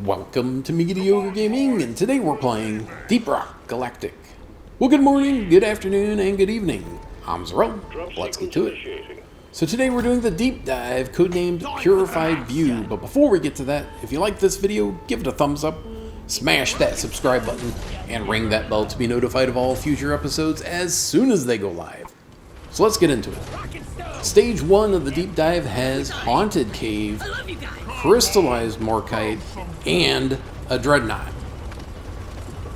Welcome to Mediocre Gaming, and today we're playing Deep Rock Galactic. Well, good morning, good afternoon, and good evening. I'm Zarel. Let's get to it. So today we're doing the deep dive, codenamed Purified View. But before we get to that, if you like this video, give it a thumbs up, smash that subscribe button, and ring that bell to be notified of all future episodes as soon as they go live. So let's get into it. Stage 1 of the deep dive has Haunted Cave, Crystallized Morkite, and a Dreadnought.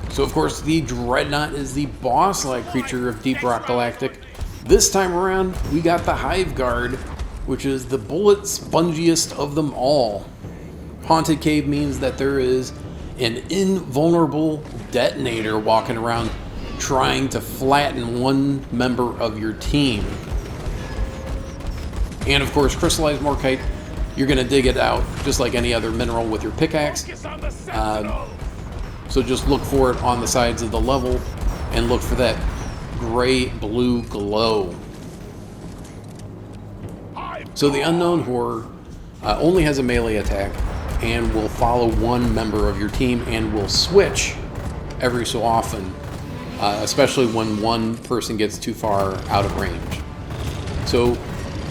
So of course the Dreadnought is the boss-like creature of Deep Rock Galactic. This time around we got the Hive Guard, which is the bullet spongiest of them all. Haunted Cave means that there is an invulnerable detonator walking around trying to flatten one member of your team. And of course, Crystallized Morkite, you're going to dig it out just like any other mineral with your pickaxe. So just look for it on the sides of the level and look for that gray-blue glow. So the Unknown Horror only has a melee attack and will follow one member of your team and will switch every so often, especially when one person gets too far out of range. So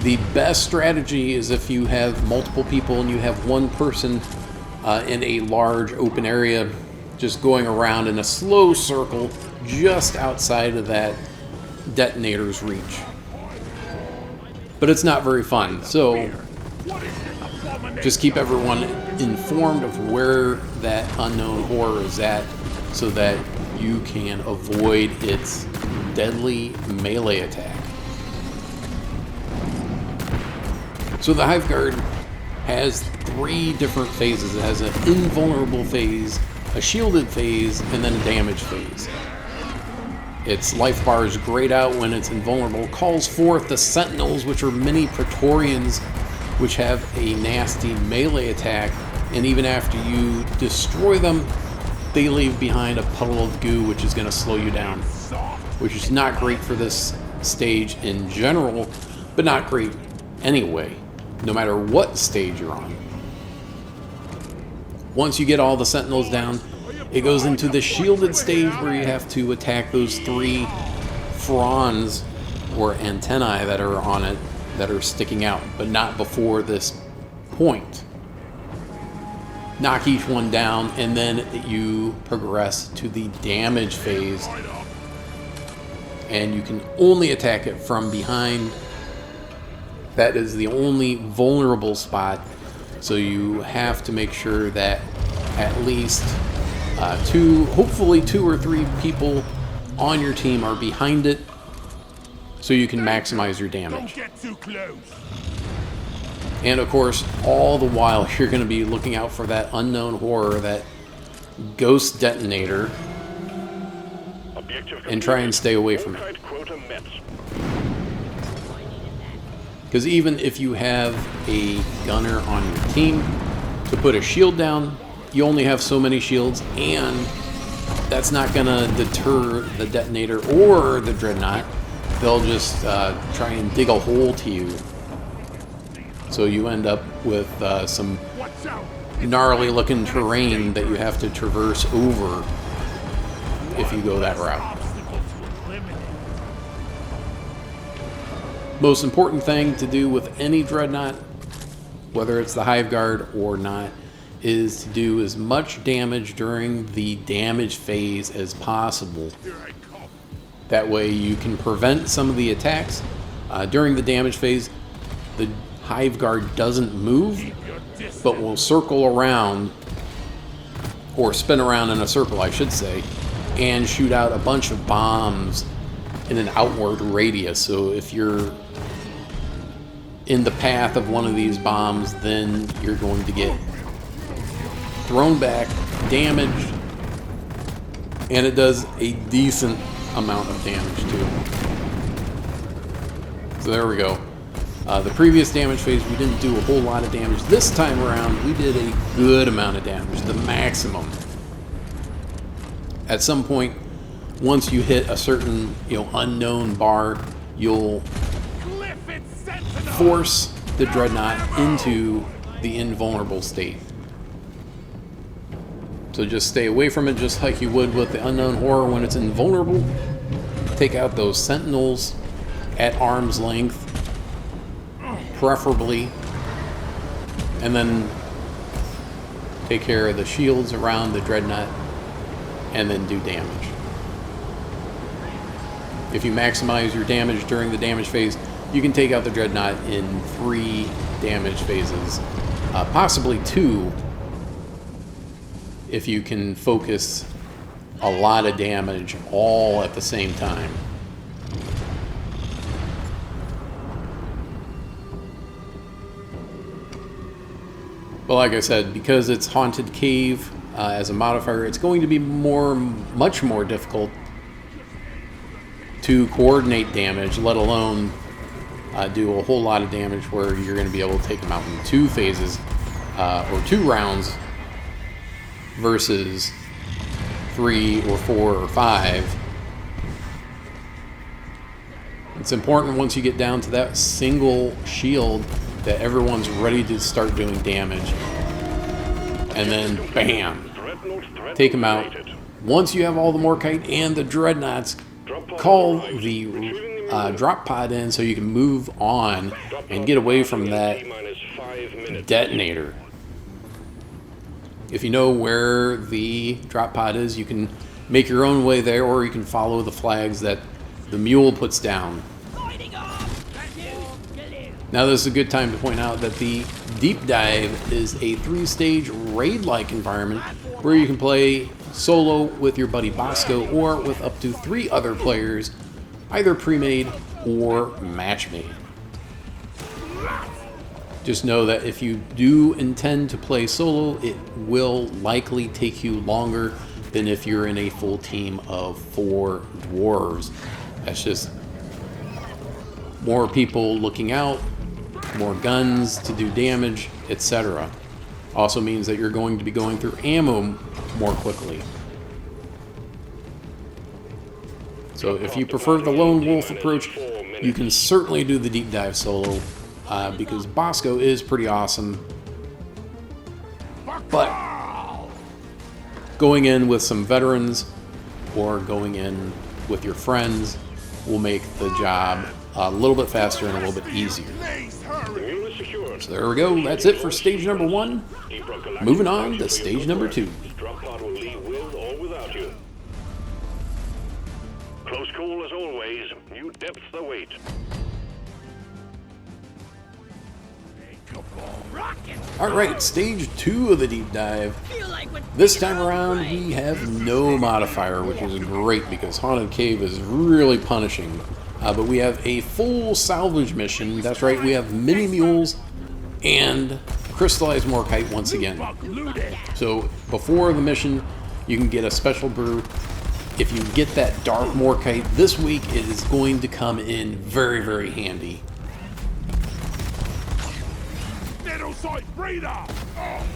the best strategy is if you have multiple people and you have one person in a large open area just going around in a slow circle just outside of that detonator's reach. But it's not very fun, so just keep everyone informed of where that Unknown Horror is at so that you can avoid its deadly melee attack. So the Hive Guard has 3 different phases. It has an invulnerable phase, a shielded phase, and then a damage phase. Its life bar is grayed out when it's invulnerable, calls forth the Sentinels, which are mini Praetorians, which have a nasty melee attack, and even after you destroy them, they leave behind a puddle of goo, which is going to slow you down, which is not great for this stage in general, but not great anyway, no matter what stage you're on. Once you get all the Sentinels down, it goes into the shielded stage where you have to attack those 3 fronds or antennae that are on it that are sticking out, but not before this point. Knock each one down, and then you progress to the damage phase, and you can only attack it from behind. That is the only vulnerable spot, so you have to make sure that at least hopefully 2 or 3 people on your team are behind it, so you can maximize your damage. Don't get too close. And of course, all the while, you're going to be looking out for that Unknown Horror, that ghost detonator, and try and stay away from it. Because even if you have a gunner on your team, to put a shield down, you only have so many shields, and that's not going to deter the detonator or the Dreadnought. They'll just try and dig a hole to you. So you end up with some gnarly looking terrain that you have to traverse over if you go that route. Most important thing to do with any Dreadnought, whether it's the Hive Guard or not, is to do as much damage during the damage phase as possible. That way you can prevent some of the attacks. During the damage phase, the Hive Guard doesn't move, but will circle around, or spin around in a circle, I should say, and shoot out a bunch of bombs in an outward radius. So if you're in the path of one of these bombs, then you're going to get thrown back, damaged, and it does a decent amount of damage too. So there we go. The previous damage phase, we didn't do a whole lot of damage. This time around, we did a good amount of damage, the maximum. At some point, once you hit a certain, unknown bar, you'll force the Dreadnought into the invulnerable state. So just stay away from it just like you would with the Unknown Horror when it's invulnerable. Take out those sentinels at arm's length, preferably, and then take care of the shields around the dreadnought, and then do damage. If you maximize your damage during the damage phase, you can take out the dreadnought in 3 damage phases, possibly 2 if you can focus a lot of damage all at the same time. But like I said, because it's Haunted Cave as a modifier, it's going to be much more difficult to coordinate damage, let alone do a whole lot of damage where you're going to be able to take them out in 2 phases or 2 rounds versus 3 or 4 or 5. It's important once you get down to that single shield that everyone's ready to start doing damage. And then, bam, take them out. Once you have all the Morkite and the Dreadnoughts, call the drop pod in so you can move on and get away from that detonator. If you know where the drop pod is, you can make your own way there, or you can follow the flags that the mule puts down. Now this is a good time to point out that the Deep Dive is a 3-stage raid-like environment where you can play solo with your buddy Bosco or with up to 3 other players, either pre-made or match-made. Just know that if you do intend to play solo, it will likely take you longer than if you're in a full team of 4 dwarves. That's just more people looking out, more guns to do damage, etc. Also means that you're going to be going through ammo more quickly. So if you prefer the lone wolf approach, you can certainly do the deep dive solo, because Bosco is pretty awesome. But going in with some veterans or going in with your friends will make the job a little bit faster and a little bit easier. So there we go. That's it for stage number 1. Moving on to stage number 2. Close call as always. You depth the weight. Alright, stage 2 of the deep dive. This time around we have no modifier, which is great because Haunted Cave is really punishing. But we have a full salvage mission. That's right, we have mini mules and crystallized Morkite once again. So before the mission, you can get a special brew. If you get that dark Morkite this week, it is going to come in very, very handy.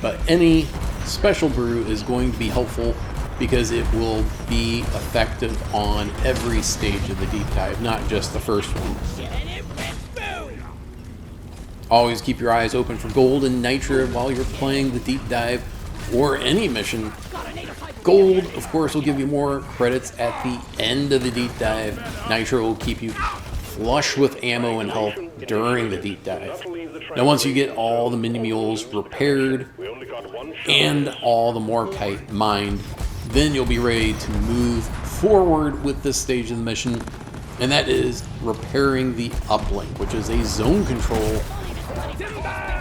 But any special brew is going to be helpful because it will be effective on every stage of the deep dive, not just the first one. Always keep your eyes open for gold and nitra while you're playing the deep dive or any mission. Gold, of course, will give you more credits at the end of the deep dive. Nitra will keep you flush with ammo and health during the deep dive. Now once you get all the mini mules repaired and all the Morkite mined, then you'll be ready to move forward with this stage of the mission, and that is repairing the uplink, which is a zone control.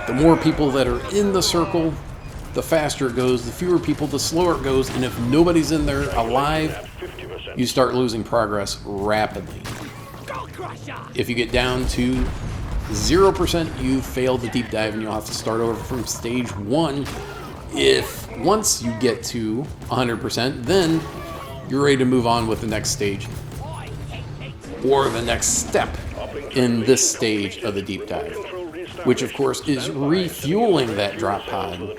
The more people that are in the circle, the faster it goes. The fewer people, the slower it goes, and if nobody's in there alive, you start losing progress rapidly. If you get down to 0%, you failed the deep dive and you'll have to start over from stage 1. If once you get to 100%, then you're ready to move on with the next stage or the next step in this stage of the deep dive, which of course is refueling that drop pod,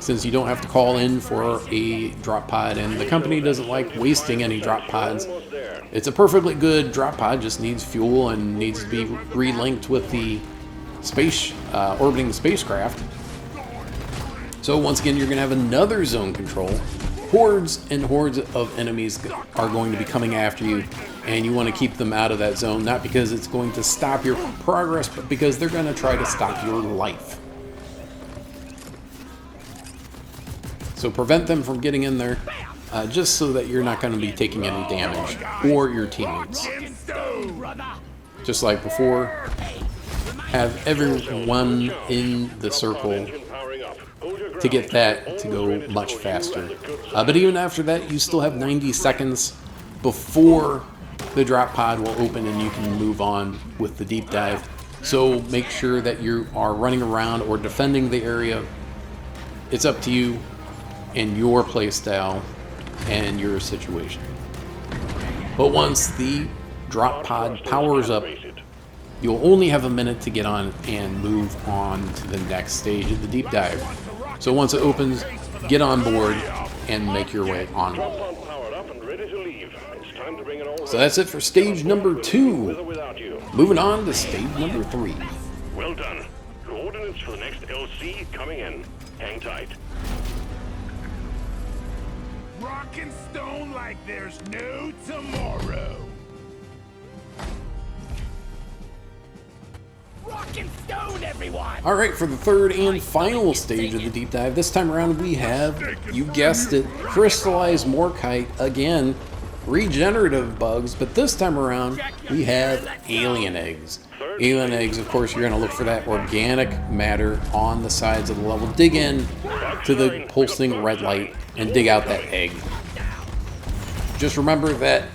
since you don't have to call in for a drop pod and the company doesn't like wasting any drop pods. It's a perfectly good drop pod, just needs fuel and needs to be relinked with the space orbiting spacecraft. So once again, you're going to have another zone control, hordes and hordes of enemies are going to be coming after you, and you want to keep them out of that zone, not because it's going to stop your progress, but because they're going to try to stop your life. So prevent them from getting in there, just so that you're not going to be taking any damage, or your teammates. Just like before, have everyone in the circle to get that to go much faster. But even after that, you still have 90 seconds before the drop pod will open and you can move on with the deep dive. So make sure that you are running around or defending the area. It's up to you and your playstyle and your situation. But once the drop pod powers up, you'll only have a minute to get on and move on to the next stage of the deep dive. So once it opens, get on board and make your way on. So that's it for stage number 2. Moving on to stage number 3. Well done. Coordinates for the next LC coming in. Hang tight. Rock and stone like there's no tomorrow. Rock and stone, everyone! Alright, for the third and final stage of the deep dive, this time around we have, you guessed it, crystallized morkite again, regenerative bugs, but this time around we have alien eggs. Alien eggs, of course, you're going to look for that organic matter on the sides of the level. Dig in to the pulsing red light and dig out that egg. Just remember that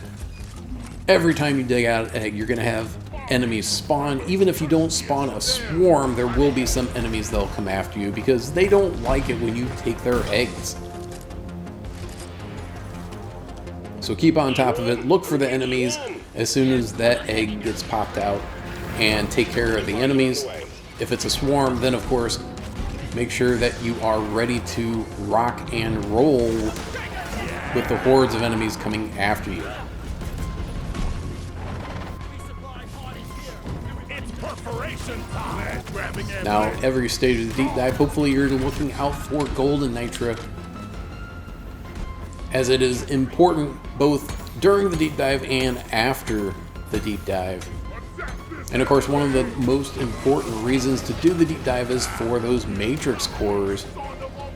every time you dig out an egg, you're going to have enemies spawn. Even if you don't spawn a swarm, there will be some enemies that'll come after you because they don't like it when you take their eggs. So keep on top of it, look for the enemies as soon as that egg gets popped out and take care of the enemies. If it's a swarm, then of course make sure that you are ready to rock and roll with the hordes of enemies coming after you. Now, every stage of the deep dive, hopefully you're looking out for gold and nitra, as it is important both during the deep dive and after the deep dive. And of course, one of the most important reasons to do the deep dive is for those matrix cores,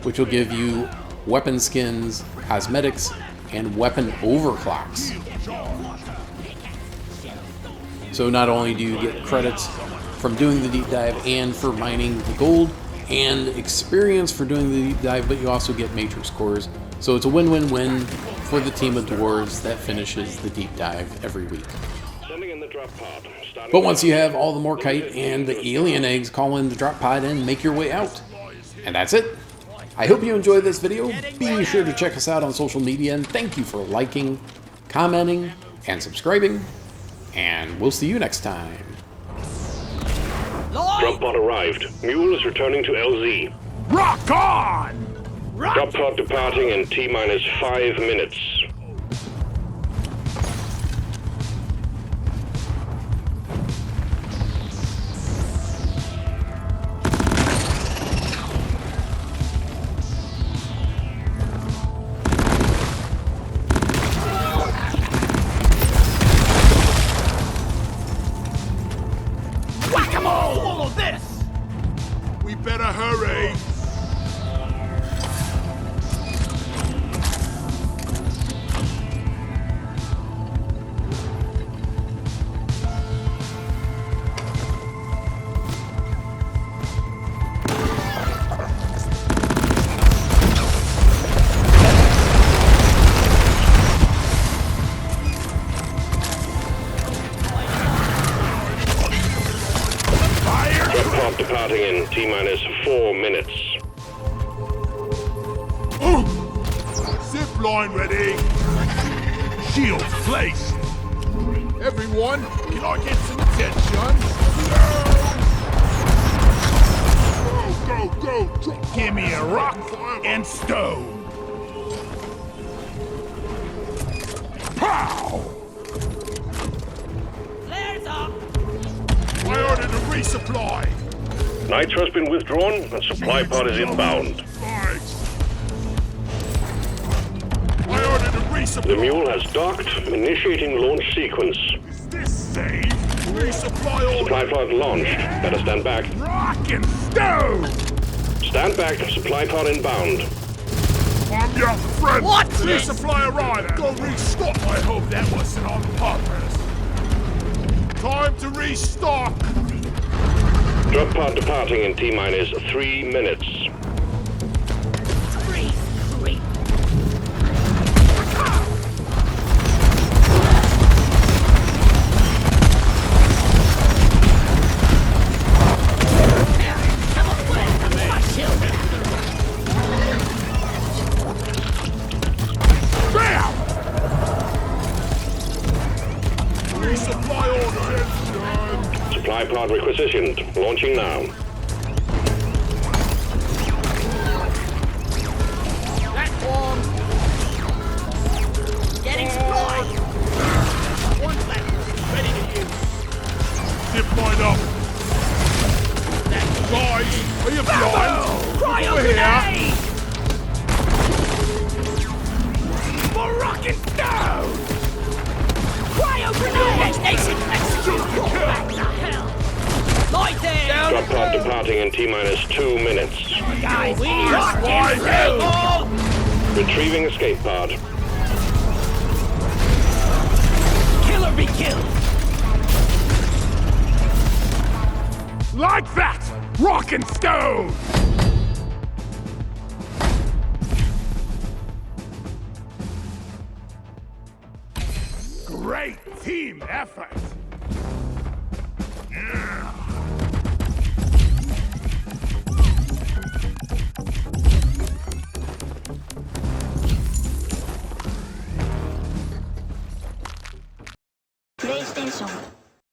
which will give you weapon skins, cosmetics, and weapon overclocks. So not only do you get credits from doing the deep dive and for mining the gold, and experience for doing the deep dive, but you also get matrix cores. So it's a win-win-win for the team of dwarves that finishes the deep dive every week. But once you have all the morkite and the alien eggs, call in the drop pod and make your way out. And that's it. I hope you enjoyed this video. Be sure to check us out on social media, and thank you for liking, commenting, and subscribing. And we'll see you next time. Drop pod arrived. Mule is returning to LZ. Rock on! Drop pod departing in T-minus 5 minutes. Follow this! We better hurry! Departing in T-minus 4 minutes. Zip line ready. Shield placed. Everyone, can I get some attention? Go, go, go. Give me a rock and stone. Pow! Flares up! I ordered a resupply. Nitro's been withdrawn and supply pod is inbound. resupply. The mule has docked. Initiating launch sequence. Is this safe? Resupply order. Supply pod launched. Better stand back. Rock and stone! Stand back. Supply pod inbound. I'm your friend! What? Resupply arrived! Go restock! I hope that wasn't on purpose. Time to restock! Drop pod departing in T-minus 3 minutes. Resupply order! Supply pod requisitioned. Launching now. Platform. Getting supplied. One platform ready to use. Deployed up! Guys, are you blind? Cryo Over here! grenade! For rocket stone! Cryo grenade! Station execute! Back to hell! Light there! Drop pod departing in T-minus 2 minutes. Guys, we rock why and roll! Retrieving escape pod. Killer be killed! Like that! Rock and stone! Great team effort! Yeah! PlayStation